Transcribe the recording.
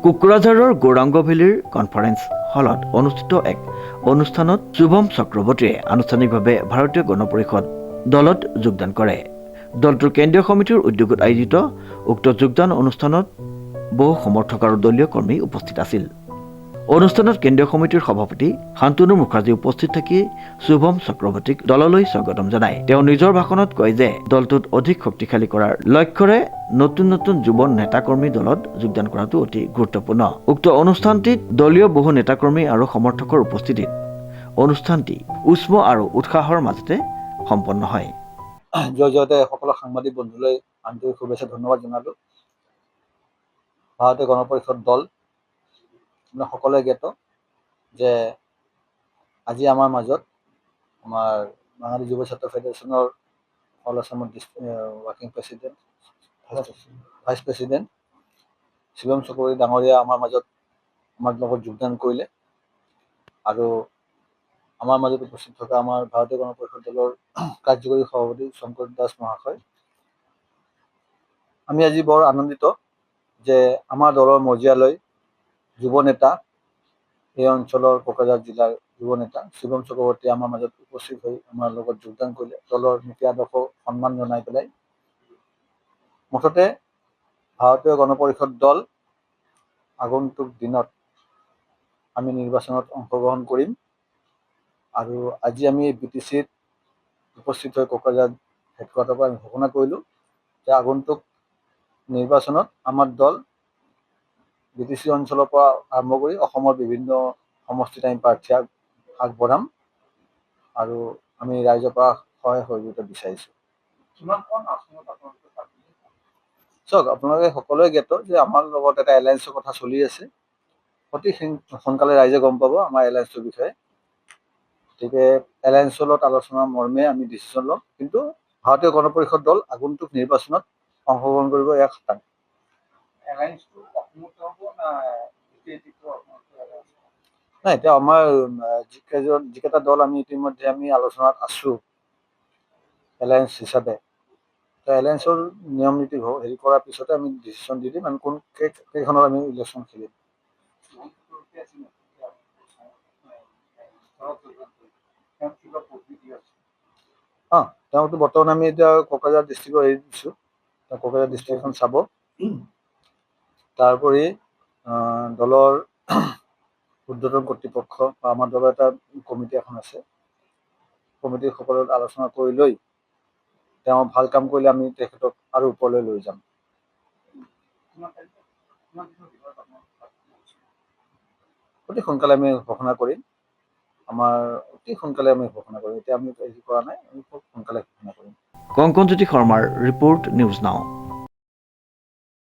কোকৰাঝাৰৰ গৌৰাংগ ভেলীৰ কনফাৰেন্স হলত অনুষ্ঠিত এক অনুষ্ঠানত শুভম চক্ৰৱৰ্তীয়ে আনুষ্ঠানিকভাৱে ভাৰতীয় গণ পৰিষদ দলত যোগদান কৰে। দলটোৰ কেন্দ্ৰীয় সমিতিৰ উদ্যোগত আয়োজিত উক্ত যোগদান অনুষ্ঠানত বহু সমৰ্থক আৰু দলীয় কৰ্মী উপস্থিত আছিল। অনুষ্ঠানত কেন্দ্ৰীয় সমিতিৰ সভাপতি শান্তনু মুখাৰ্জী উপস্থিত থাকি শুভম চক্ৰৱৰ্তীক দললৈ স্বাগতম জনায়। তেওঁ নিজৰ ভাষণত কয় যে দলটোত অধিক শক্তিশালী কৰাৰ লক্ষ্যৰে নতুন নতুন যুৱ নেতাকৰ্মী দলত যোগদান কৰাটো অতি গুৰুত্বপূৰ্ণ। উক্ত অনুষ্ঠানটিত দলীয় বহু নেতাকৰ্মী আৰু সমৰ্থকৰ উপস্থিতিত অনুষ্ঠানটি উষ্ম আৰু উৎসাহৰ মাজতে সম্পন্ন হয়। জয়তে সকলো সাংবাদিক বন্ধুলৈ আন্তৰিক শুভেচ্ছা ধন্যবাদ জনালোঁ। ভাৰতীয় গণ পৰিষদ দল সকলোৱে জ্ঞাত যে আজি আমাৰ মাজত আমাৰ বাঙালী যুৱ ছাত্ৰ ফেডাৰেশ্যনৰ all Assam working president vice president Shubham Chakraborty ডাঙৰীয়া আমাৰ মাজত আমাৰ লগত যোগদান কৰিলে আৰু আমাৰ মাজত উপস্থিত থকা আমাৰ ভাৰতীয় গণ পৰিষদ দলৰ কাৰ্যকৰী সভাপতি শংকৰ দাস মহাশয়, আমি আজি বৰ আনন্দিত যে আমাৰ দলৰ মজিয়ালৈ যুৱ নেতা, এই অঞ্চলৰ কোকৰাঝাৰ জিলাৰ যুৱ নেতা শুভম চক্ৰৱৰ্তী আমাৰ মাজত উপস্থিত হৈ আমাৰ লগত যোগদান কৰিলে। দলৰ নীতি আদৰ্শ সন্মান জনাই পেলাই মুঠতে ভাৰতীয় গণ পৰিষদ দল আগন্তুক দিনত আমি নিৰ্বাচনত অংশগ্ৰহণ কৰিম আৰু আজি আমি BTCত উপস্থিত হৈ কোকৰাঝাৰ হেডকোৱাৰ্টাৰৰ পৰা আমি ঘোষণা কৰিলোঁ যে আগন্তুক নিৰ্বাচনত আমাৰ দল BTC অঞ্চলৰ পৰা আৰম্ভ কৰি অসমৰ বিভিন্ন সমষ্টিত আমি প্ৰাৰ্থী আগবঢ়াম আৰু আমি ৰাইজৰ পৰা সহায় সহযোগিতা বিচাৰিছোঁ। চাওক, আপোনালোকে সকলোৱে জ্ঞাত যে আমাৰ লগত এটা এলায়েন্সৰ কথা চলি আছে। অতি সোনকালে ৰাইজে গম পাব আমাৰ এলায়েন্সটোৰ বিষয়ে। গতিকে এলায়েন্সৰ লগত আলোচনাৰ মৰ্মে আমি ডিচিশ্যন ল'ম, কিন্তু ভাৰতীয় গণ পৰিষদ দল আগন্তুক নিৰ্বাচনত অংশগ্ৰহণ কৰিব এক স্থান। নাই, এতিয়া আমাৰ যিকেইটা দল আমি ইতিমধ্যে আমি আলোচনাত আছোঁ এলায়েন্স হিচাপে, এলায়েন্সৰ নিয়ম নীতি হেৰি কৰাৰ পিছতে আমি ডিচিশ্যন দি দিম আমি কোন কেইখনত আমি ইলেকশ্যন খেলিম। তেওঁতো বৰ্তমান আমি এতিয়া কোকৰাঝাৰ ডিষ্ট্ৰিক্টৰ হেৰি দিছোঁ, কোকৰাঝাৰ ডিষ্ট্ৰিক্টখন চাব। তাৰোপৰি দলৰ উৰ্ধ্বতন কৰ্তৃপক্ষ বা আমাৰ দলৰ এটা কমিটি এখন আছে, কমিটিৰ সকলৰ আলোচনা কৰি লৈ তেওঁ ভাল কাম কৰিলে আমি তেখেতক আৰু ওপৰলৈ লৈ যাম। অতি সোনকালে আমি ঘোষণা কৰিম, অতি সোনকালে আমি ঘোষণা কৰিম। এতিয়া আমি হেৰি কৰা নাই, আমি খুব সোনকালে ঘোষণা কৰিম। কংকনজ্যোতি শৰ্মাৰ ৰিপৰ্ট, নিউজ নাও।